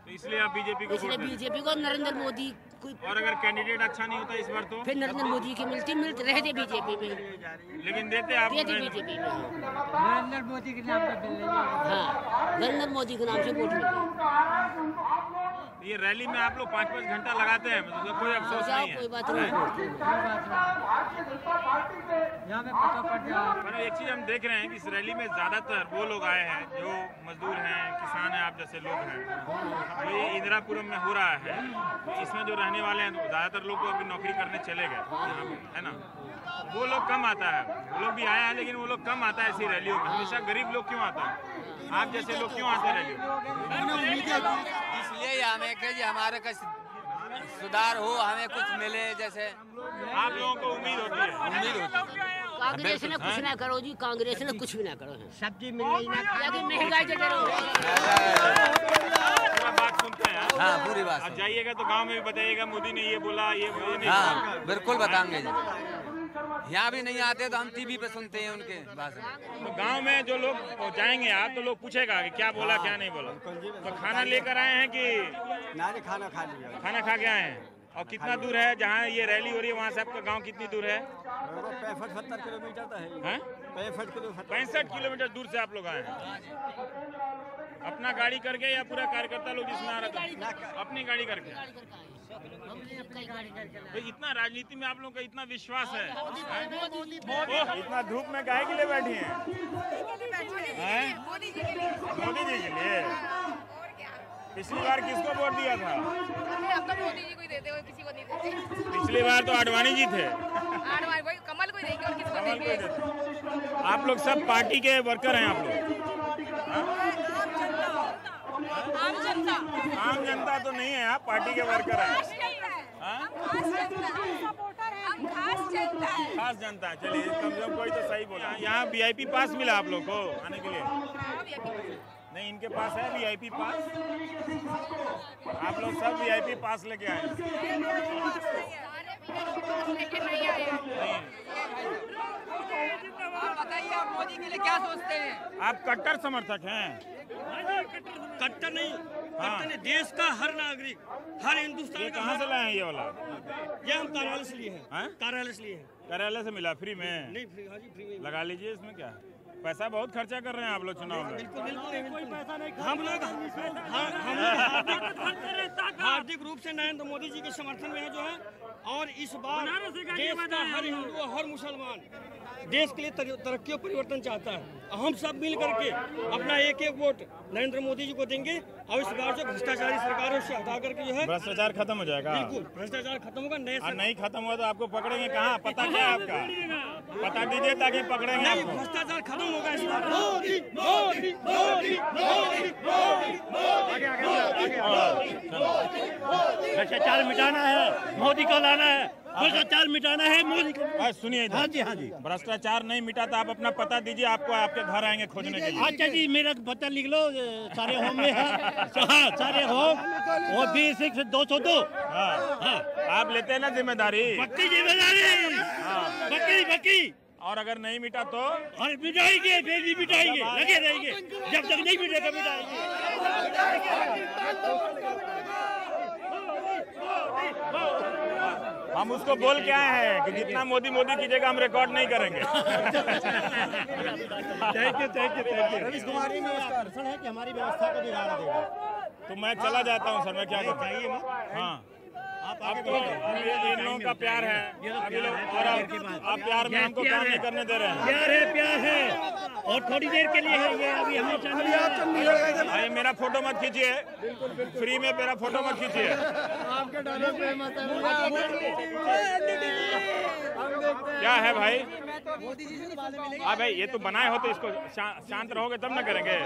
तो इसलिए आप बीजेपी को? इसलिए बीजेपी को, नरेंद्र मोदी को। और अगर कैंडिडेट अच्छा नहीं होता इस बार तो? फिर नरेंद्र मोदी की मिलते रहते बीजेपी में। लेकिन देते आप? बीजेपी में नरेंद्र मोदी के नाम पे। हाँ, नरेंद्र मोदी के नाम से वोट मिलती। ये रैली में आप लोग 5-5 घंटा लगाते हैं, मतलब कोई अफसोस नहीं है? कोई बात नहीं। पर एक चीज हम देख रहे हैं कि इस रैली में ज्यादातर वो लोग आए हैं जो मजदूर हैं, किसान हैं, आप जैसे लोग हैं। तो ये इंदिरापुरम में हो रहा है, तो इसमें जो रहने वाले हैं ज्यादातर लोग तो अभी नौकरी करने चले गए यहाँ पे, है ना? वो लोग कम आता है, वो लोग भी आया है लेकिन वो लोग कम आता है ऐसी रैलियों में। हमेशा गरीब लोग क्यों आता है? आप जैसे लोग क्यों आते हैं रैलियों? इसलिए हमें कि हमारे का सुधार हो, हमें कुछ मिले, जैसे आप लोगों को उम्मीद होती है? उम्मीद होती है। कांग्रेस ने कुछ ना करो जी, कांग्रेस ने कुछ भी ना करो। सब्जी मिल रही ना, महंगाई के बात सुनते हैं? हाँ, पूरी बात। आप जाइएगा तो गांव में भी बताइएगा मोदी ने ये बोला, ये नहीं। हाँ, बिल्कुल बताएंगे जी। यहाँ भी नहीं आते तो हम टीवी पे सुनते हैं उनके भाषण। तो गांव में जो लोग जाएंगे आप तो लोग पूछेगा कि क्या बोला क्या नहीं बोला। तो खाना लेकर आए हैं कि? ना, खाना खा लिया। खाना खा के आए हैं। और कितना दूर है जहाँ ये रैली हो रही है वहाँ से आपका गांव कितनी दूर है? 65-70 किलोमीटर तो है। 65 किलोमीटर दूर से आप लोग आए हैं। अपना गाड़ी करके या पूरा कार्यकर्ता लोग जिसमें आ रहा था? अपनी गाड़ी करके। तो इतना राजनीति में आप लोगों का इतना विश्वास है? इतना धूप में काहे के लिए बैठी हैं? मोदी जी के लिए। पिछली बार किसको वोट दिया था? मोदी जी को ही देते, किसी को नहीं देते। पिछली बार तो आडवाणी जी थे। कमल को देंगे और किसको देंगे? आप लोग सब पार्टी के वर्कर हैं आप लोग? आम जनता तो नहीं है, आप पार्टी के वर्कर हैं। खास जनता। चलिए कम से कम कोई तो सही बोला। यहाँ VIP पास मिला आप लोग को आने के लिए? नहीं, इनके पास है VIP पास? आप लोग सब VIP पास लेके आए? आप बताइए, आप मोदी के लिए क्या सोचते हैं? आप कट्टर समर्थक हैं? कट्टर नहीं, कट्टर नहीं, देश का हर नागरिक, हर हिंदुस्तान। ये कहाँ से लाए हैं ये वाला? ये हम कार्यालय से लिए हैं। कार्यालय से लिए हैं। कार्यालय से मिला? फ्री में? नहीं, फ्री। हाँ जी, फ्री में। लगा लीजिए। इसमें क्या है, पैसा बहुत खर्चा कर रहे हैं आप लोग चुनाव में। बिल्कुल कोई पैसा नहीं। हम लोग हार्दिक रूप से नरेंद्र मोदी जी के समर्थन में है जो है, और इस बार देश का हर हिंदू, हर मुसलमान देश के लिए तरक्की और परिवर्तन चाहता है। हम सब मिल करके अपना एक वोट नरेंद्र मोदी जी को देंगे, और इस बार जो भ्रष्टाचारी सरकार है उससे हटा करके जो है भ्रष्टाचार खत्म हो जाएगा। बिल्कुल, भ्रष्टाचार खत्म होगा। नहीं खत्म हुआ तो आपको पकड़ेंगे कहाँ? पता क्या है आपका? पता दीजिए ताकि पकड़ेंगे आपको। भ्रष्टाचार खत्म होगा इस बार। भ्रष्टाचार मिटाना है, मोदी को लाना है। भ्रष्टाचार मिटाना है, मोदी को। सुनिए, हाँ जी, हाँ जी। भ्रष्टाचार नहीं मिटा तो आप अपना पता दीजिए, आपको आपके घर आएंगे खोजने के लिए। अच्छा जी, मेरा पता लिख लो। सारे होम में है। हाँ, सारे होम और 202। हाँ, आप लेते हैं ना जिम्मेदारी? पक्की जिम्मेदारी। पक्की। और अगर नहीं मिटा तो? और मिटाएंगे, डेली मिटाएंगे, लगे रहेंगे जब तक नहीं मिटेगा, मिटाएंगे। हम उसको बोल के आए हैं कि जितना मोदी कीजिएगा हम रिकॉर्ड नहीं करेंगे। Thank you. रवीश कुमार जी, नमस्कार। सर है कि हमारी व्यवस्था को बिगाड़ देगा, तो मैं चला जाता हूँ सर। मैं क्या करूँ? हाँ, आपको इन लोगों का प्यार है अभी लोग, और आप प्यार में हमको काम नहीं करने दे रहे हैं। प्यार है और थोड़ी देर के लिए है ये। अभी हमें भाई मेरा फोटो मत खींचिए, फ्री में मेरा फोटो मत खींचिए। आपके डायलॉग पे मत है। क्या है भाई? हाँ भाई, ये तो बनाए हो तो इसको शांत रहोगे तब ना करेंगे।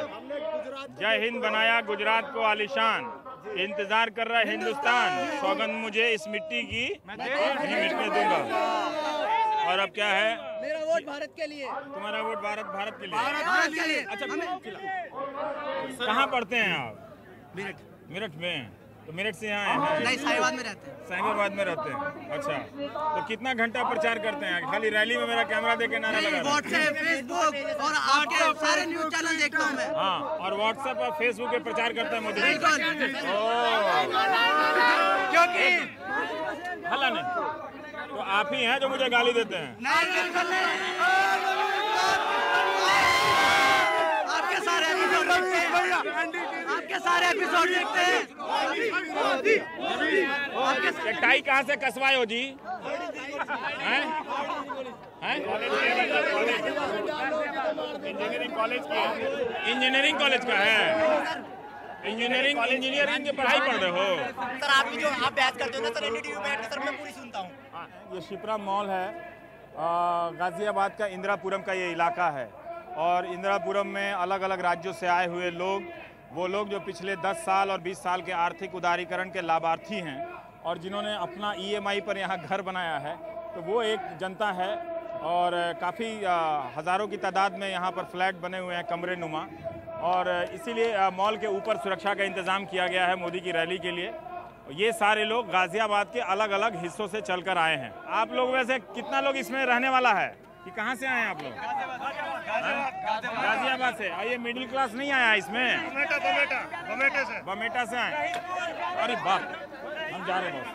जय हिंद बनाया गुजरात को आलिशान, इंतजार कर रहा है हिंदुस्तान, सौगंध मुझे इस मिट्टी की नहीं मिटने दूंगा। और अब क्या है? मेरा वोट भारत के लिए। तुम्हारा वोट भारत के लिए? अच्छा, कहाँ पढ़ते हैं आप? मेरठ में। तो मेरठ से यहाँ आए हैं? नहीं, साहिबाबाद में रहते हैं। साहिबाबाद में रहते हैं। अच्छा, तो कितना घंटा प्रचार करते हैं? खाली रैली में मेरा कैमरा देके नारा लगा? व्हाट्सएप, फेसबुक और आपके सारे न्यूज चैनल देखता हूँ मैं। हाँ, और व्हाट्सएप और फेसबुक पे प्रचार करता है मोदी जी? क्योंकि हला नहीं, तो आप ही हैं जो मुझे गाली देते हैं? आपके सारे एपिसोड देखते हैं। ये टाई कहाँ से कसवाए हो जी? इंजीनियरिंग कॉलेज की है? इंजीनियरिंग कॉलेज का है? इंजीनियरिंग की पढ़ाई पढ़ रहे हो? सर आप जो आप बहस करते हो ना सर, एनडीटीवी में बैठ के सर मैं पूरी सुनता हूँ। ये शिप्रा मॉल है, गाजियाबाद का इंदिरापुरम का ये इलाका है। और इंदिरापुरम में अलग अलग राज्यों से आए हुए लोग, वो लोग जो पिछले 10 साल और 20 साल के आर्थिक उदारीकरण के लाभार्थी हैं और जिन्होंने अपना EMI पर यहाँ घर बनाया है, तो वो एक जनता है। और काफ़ी हज़ारों की तादाद में यहाँ पर फ्लैट बने हुए हैं, कमरे नुमा। और इसीलिए मॉल के ऊपर सुरक्षा का इंतज़ाम किया गया है मोदी की रैली के लिए। ये सारे लोग गाज़ियाबाद के अलग अलग हिस्सों से चलकर आए हैं। आप लोग वैसे कितना लोग इसमें रहने वाला है कि कहाँ से आए हैं आप लोग? गाज़ियाबाद से। ये मिडिल क्लास नहीं आया इसमें? बमेटा से आए। अरे बाप, हम जा रहे हैं।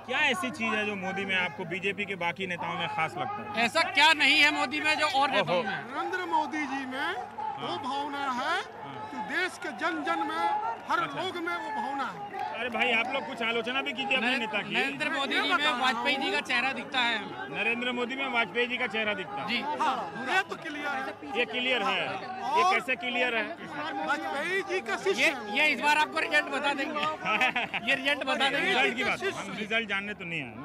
क्या ऐसी चीज है जो मोदी में आपको बीजेपी के बाकी नेताओं में खास लगता है? ऐसा क्या नहीं है मोदी में जो और नेताओं में? नरेंद्र मोदी जी में वो भावना है कि देश के जन जन में हर लोग में वो भावना है। अरे भाई आप लोग कुछ आलोचना भी कीजिए अपने नेता की। नरेंद्र मोदी जी में वाजपेयी जी का चेहरा दिखता है। नरेंद्र मोदी में वाजपेयी जी का चेहरा दिखता है जी। ये तो क्लियर है, ये क्लियर है। ये कैसे क्लियर है? वाजपेयी जी का शिष्य। ये इस बार आपको रिजल्ट बता देंगे। ये रिजल्ट बता देंगे। रिजल्ट की बात, हम रिजल्ट जानने तो नहीं आए ना,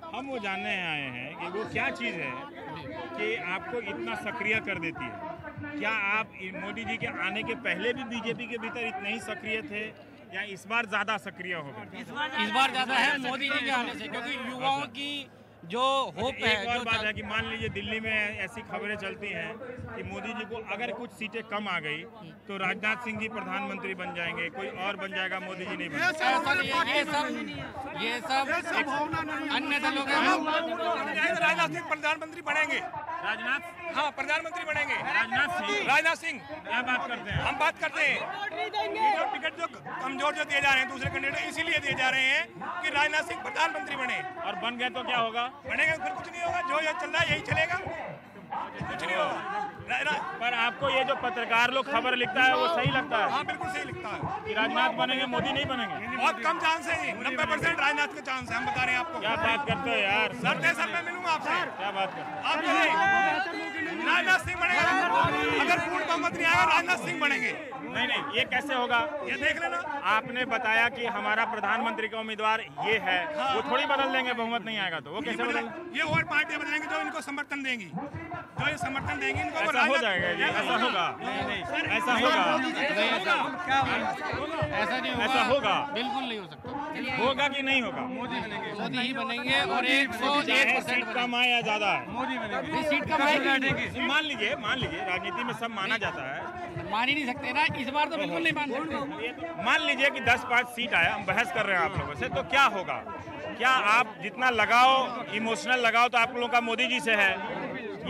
हम वो जानने आए हैं कि वो क्या चीज़ है कि आपको इतना सक्रिय कर देती है। क्या आप मोदी जी के आने के पहले भी बीजेपी के भीतर इतने ही सक्रिय थे या इस बार ज्यादा सक्रिय हो गए? इस बार ज्यादा है मोदी जी के आने से, क्योंकि युवाओं की जो होप है। एक और बात है कि मान लीजिए दिल्ली में ऐसी खबरें चलती हैं कि मोदी जी को अगर कुछ सीटें कम आ गई तो राजनाथ सिंह जी प्रधानमंत्री बन जाएंगे, कोई और बन जाएगा, मोदी जी नहीं बन ये सब अन्य दलों के राजनाथ सिंह प्रधानमंत्री बनेंगे। राजनाथ, हाँ प्रधानमंत्री बनेंगे। राजनाथ सिंह क्या बात करते हैं? हम बात करते हैं टिकट जो कमजोर जो दिए जा रहे हैं दूसरे कैंडिडेट इसीलिए दिए जा रहे हैं कि राजनाथ सिंह प्रधानमंत्री बने। और बन गए तो क्या होगा? बनेगा फिर कुछ नहीं होगा, जो चल रहा है यही चलेगा, कुछ नहीं होगा। पर आपको ये जो पत्रकार लोग खबर लिखता है वो सही लगता है? हाँ बिल्कुल सही लिखता है कि राजनाथ बनेंगे, मोदी नहीं बनेंगे। बहुत कम चांस है जी, 90% राजनाथ के चांस है। हम बता रहे हैं आपको। क्या बात करते हो यार? सर मैं मिलूंगा आपसे। क्या बात करते आप राजनाथ सिंह बनेगा, अगर पूर्ण बहुमत नहीं आएगा राजनाथ सिंह बनेंगे। नहीं, ये कैसे होगा? ये देख लेना। आपने बताया कि हमारा प्रधानमंत्री का उम्मीदवार ये है, वो थोड़ी बदल देंगे बहुमत नहीं आएगा तो? वो कैसे बदल? ये और पार्टियां बदलेंगी जो इनको समर्थन देंगी, जो ये समर्थन देंगी इनको। ऐसा हो जाएगा जी? ऐसा होगा? ऐसा होगा? ऐसा होगा? बिल्कुल नहीं हो सकता। होगा कि नहीं होगा? मोदी ही बनेंगे और 101% सीट कम आए या ज्यादा है? मोदी बनेंगे। सीट कम आएगी। मान लीजिए राजनीति में सब माना जाता है, मान ही नहीं सकते ना, इस बार तो बिल्कुल नहीं मान सकते। मान लीजिए कि 10-5 सीट आया, हम बहस कर रहे हैं आप लोगों से, तो क्या होगा? क्या आप जितना लगाओ, इमोशनल लगाओ तो आप लोगों का मोदी जी से है,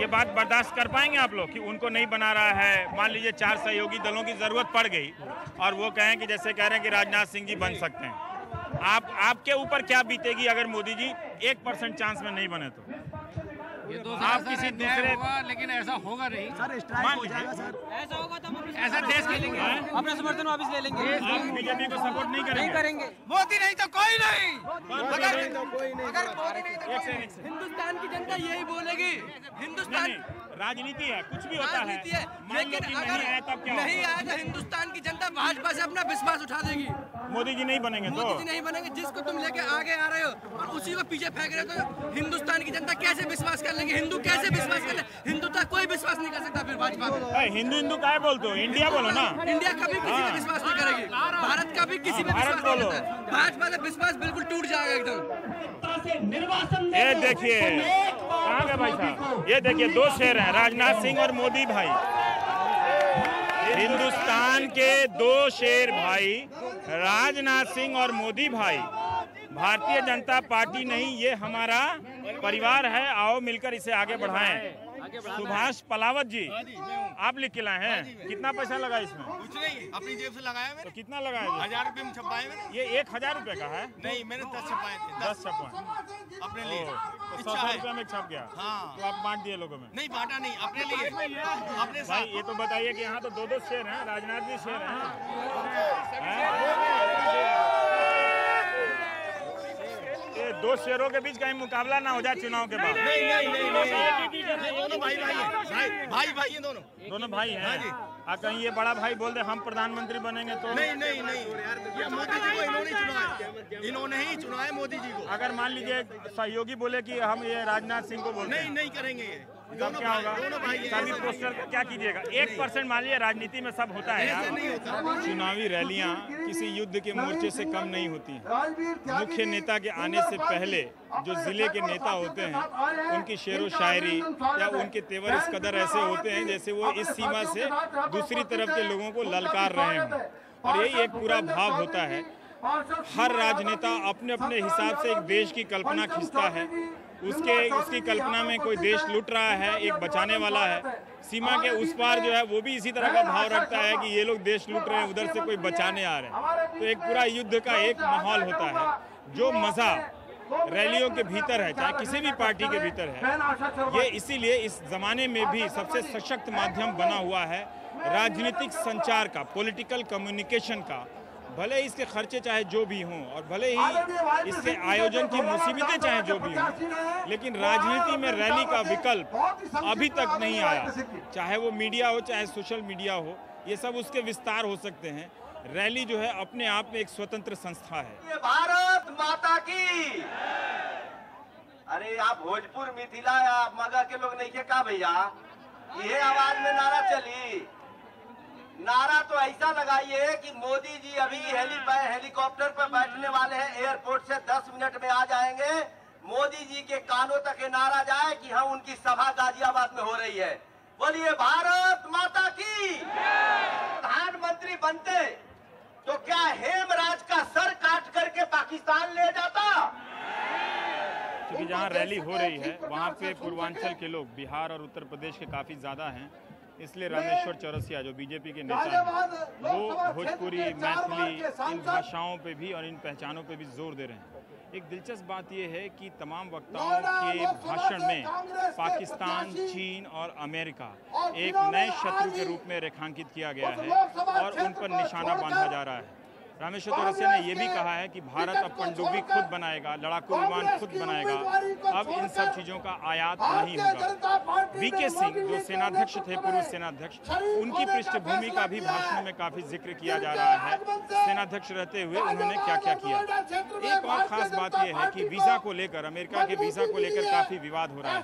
ये बात बर्दाश्त कर पाएंगे आप लोग कि उनको नहीं बना रहा है? मान लीजिए 4 सहयोगी दलों की जरूरत पड़ गई और वो कहें कि जैसे कह रहे हैं कि राजनाथ सिंह जी बन सकते हैं, आपके ऊपर क्या बीतेगी अगर मोदी जी 1% चांस में नहीं बने तो? ये तो आप किसी दूसरे, लेकिन ऐसा होगा नहीं सर। स्ट्राइक हो जाएगा सर। ऐसा होगा तो ऐसा देश के लेंगे, अपना समर्थन वापस ले लेंगे। आप बीजेपी को सपोर्ट नहीं करेंगे? मोदी नहीं तो कोई नहीं। अगर हिंदुस्तान की जनता यही बोलेगी। हिंदुस्तान राजनीति है, कुछ भी होता है, लेकिन अगर नहीं आया तो हिंदुस्तान की जनता भाजपा से अपना विश्वास उठा देगी। मोदी जी नहीं बनेंगे तो? मोदी जी नहीं बनेंगे, जिसको तुम लेके आगे आ रहे हो और उसी को पीछे फेंक रहे हो, तो हिंदुस्तान की जनता कैसे विश्वास कर लेंगे? हिंदू कैसे विश्वास कर ले? हिंदुत्व कोई विश्वास नहीं कर सकता फिर भाजपा पे। हिंदू क्या बोलते हो? इंडिया बोलो ना। इंडिया कभी किसी पे विश्वास नहीं करेगी, भारत का भी किसी पे विश्वास नहीं करता। भाजपा से विश्वास बिल्कुल टूट जाएगा एकदम। ये देखिए कहाँ गए भाई साहब? ये देखिए 2 शेर हैं, राजनाथ सिंह और मोदी भाई। हिंदुस्तान के 2 शेर भाई, राजनाथ सिंह और मोदी भाई। भारतीय जनता पार्टी नहीं, ये हमारा परिवार है, आओ मिलकर इसे आगे बढ़ाएं। सुभाष पलावत जी, आप लिख के लाए हैं, कितना पैसा लगा इसमें? कुछ नहीं, अपनी जेब से लगाया मैंने। तो कितना लगाया? 1000 रुपये में छपाए मैंने। ये 1000 रुपये का है? नहीं, मैंने 10 छपाए थे। 10 छपाए अपने लिए। तो 100 रुपये में छप गया? हाँ। तो आप बांट दिए लोगों में? नहीं बांटा नहीं, अपने लिए, अपने साथ। भाई ये तो बताइए कि यहाँ तो 2-2 शेर हैं, राजनाथ भी शेर हैं। 2 शेरों के बीच कहीं मुकाबला ना हो जाए चुनाव के बाद? नहीं, दोनों भाई हैं दोनों भाई हैं। कहीं ये बड़ा भाई बोल दे हम प्रधानमंत्री बनेंगे तो? नहीं, ये मोदी जी को इन्होंने चुना है, इन्होंने ही चुना है मोदी जी को। अगर मान लीजिए सहयोगी बोले कि हम ये राजनाथ सिंह को बोलते हैं? नहीं करेंगे ये। तब क्या होगा? सभी पोस्टर क्या कीजिएगा? 1% मान लीजिए, राजनीति में सब होता है यार। चुनावी रैलियां किसी युद्ध के मोर्चे से कम नहीं होती हैं। मुख्य नेता के आने से पहले जो जिले के नेता होते हैं उनकी शेरो शायरी या उनके तेवर इस कदर ऐसे होते हैं जैसे वो इस सीमा से दूसरी तरफ के लोगों को ललकार रहे हों, और यही एक पूरा भाव होता है। हर राजनेता अपने अपने हिसाब से एक देश की कल्पना खींचता है, उसकी कल्पना में कोई देश लूट रहा है, एक बचाने वाला है। सीमा के उस पार जो है वो भी इसी तरह का भाव रखता है कि ये लोग देश लूट रहे हैं, उधर से कोई बचाने आ रहे हैं। तो एक पूरा युद्ध का एक माहौल होता है। जो मज़ा रैलियों के भीतर है, चाहे किसी भी पार्टी के भीतर है। ये इसीलिए इस जमाने में भी सबसे सशक्त माध्यम बना हुआ है राजनीतिक संचार का, पॉलिटिकल कम्युनिकेशन का। भले ही इसके खर्चे चाहे जो भी हों और भले ही इसके आयोजन की मुसीबतें चाहे जो भी हों, लेकिन राजनीति में रैली का विकल्प अभी तक नहीं आया। चाहे वो मीडिया हो, चाहे सोशल मीडिया हो, ये सब उसके विस्तार हो सकते हैं। रैली जो है अपने आप में एक स्वतंत्र संस्था है। ये भारत माता की। अरे आप भोजपुर मिथिला या मगह के लोग नहीं के का भैया, ये आवाज में नारा चली। नारा तो ऐसा लगाइए कि मोदी जी अभी हेलीकॉप्टर पर बैठने वाले हैं, एयरपोर्ट से 10 मिनट में आ जाएंगे। मोदी जी के कानों तक ये नारा जाए कि हाँ उनकी सभा गाजियाबाद में हो रही है। बोलिए भारत माता की। प्रधानमंत्री बनते तो क्या हेमराज का सर काट करके पाकिस्तान ले जाता? क्योंकि जहाँ रैली हो रही है वहाँ पे पूर्वांचल के लोग, बिहार और उत्तर प्रदेश के काफ़ी ज़्यादा हैं, इसलिए रामेश्वर चौरसिया जो बीजेपी के नेता हैं वो भोजपुरी, मैथिली, इन भाषाओं पे भी और इन पहचानों पे भी जोर दे रहे हैं। एक दिलचस्प बात यह है कि तमाम वक्ताओं के भाषण में पाकिस्तान, चीन और अमेरिका एक नए शत्रु के रूप में रेखांकित किया गया है और उन पर निशाना बांधा जा रहा है। रामेश्वर चौरसिया ने यह भी कहा है कि भारत अब पनडुब्बी खुद बनाएगा, लड़ाकू विमान खुद बनाएगा, अब इन सब चीज़ों का आयात नहीं होगा। वीके सिंह जो सेनाध्यक्ष थे, पूर्व सेनाध्यक्ष, उनकी पृष्ठभूमि का भी भाषण में काफ़ी जिक्र किया जा रहा है। सेनाध्यक्ष रहते हुए उन्होंने क्या क्या किया। एक और ख़ास बात यह है कि वीज़ा को लेकर, अमेरिका के वीज़ा को लेकर काफ़ी विवाद हो रहा है।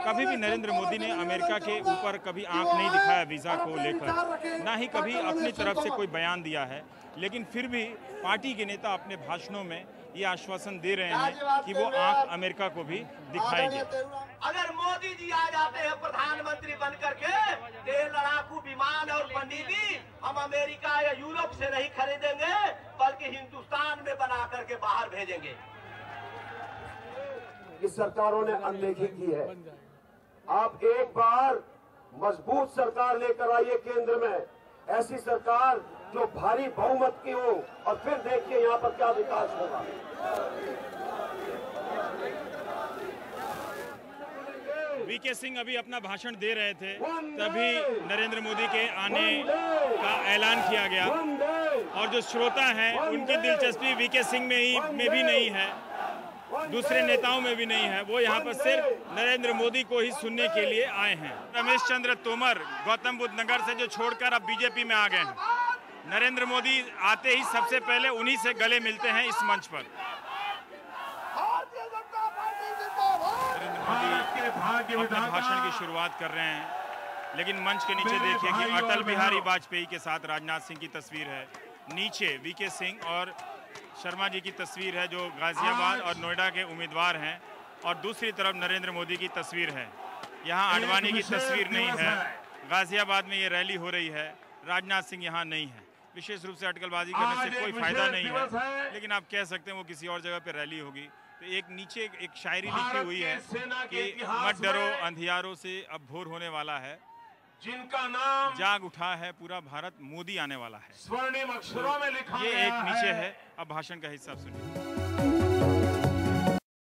कभी भी नरेंद्र मोदी ने अमेरिका के ऊपर कभी आंख नहीं दिखाया वीज़ा को लेकर, ना ही कभी अपनी तरफ से कोई बयान दिया है। लेकिन फिर भी पार्टी के नेता अपने भाषणों में ये आश्वासन दे रहे हैं कि वो आंख अमेरिका को भी दिखाएंगे। अगर मोदी जी आ जाते हैं प्रधानमंत्री बन करके, ये लड़ाकू विमान और पनडुब्बी हम अमेरिका या यूरोप से नहीं खरीदेंगे, बल्कि हिंदुस्तान में बना करके बाहर भेजेंगे। इस सरकारों ने अनदेखी की है। आप एक बार मजबूत सरकार लेकर आइए केंद्र में, ऐसी सरकार जो भारी बहुमत की हो, और फिर देखिए यहाँ पर क्या विकास होगा। वीके सिंह अभी अपना भाषण दे रहे थे, तभी नरेंद्र मोदी के आने का ऐलान किया गया और जो श्रोता हैं उनकी दिलचस्पी वीके सिंह में भी नहीं है, दूसरे नेताओं में भी नहीं है। वो यहाँ पर सिर्फ नरेंद्र मोदी को ही सुनने के लिए आए हैं। रमेश चंद्र तोमर गौतम बुद्ध नगर से जो छोड़कर अब बीजेपी में आ गए हैं, नरेंद्र मोदी आते ही सबसे पहले उन्हीं से गले मिलते हैं इस मंच पर। नरेंद्र मोदी अपने भाषण की शुरुआत कर रहे हैं, लेकिन मंच के नीचे देखिए कि अटल बिहारी वाजपेयी के साथ राजनाथ सिंह की तस्वीर है, नीचे वीके सिंह और शर्मा जी की तस्वीर है जो गाजियाबाद और नोएडा के उम्मीदवार हैं, और दूसरी तरफ नरेंद्र मोदी की तस्वीर है। यहाँ आडवाणी की तस्वीर नहीं है। गाजियाबाद में ये रैली हो रही है, राजनाथ सिंह यहाँ नहीं है। विशेष रूप से अटकलबाजी करने से कोई फायदा नहीं है, लेकिन आप कह सकते हैं वो किसी और जगह पे रैली होगी। तो एक नीचे एक शायरी लिखी हुई है कि मत डरो अंधियारों से अब भोर होने वाला है, जिनका नाम जाग उठा है पूरा भारत, मोदी आने वाला है। स्वर्णिम अक्षरों में लिखा ये एक नीचे है। अब भाषण का हिस्सा सुनिए।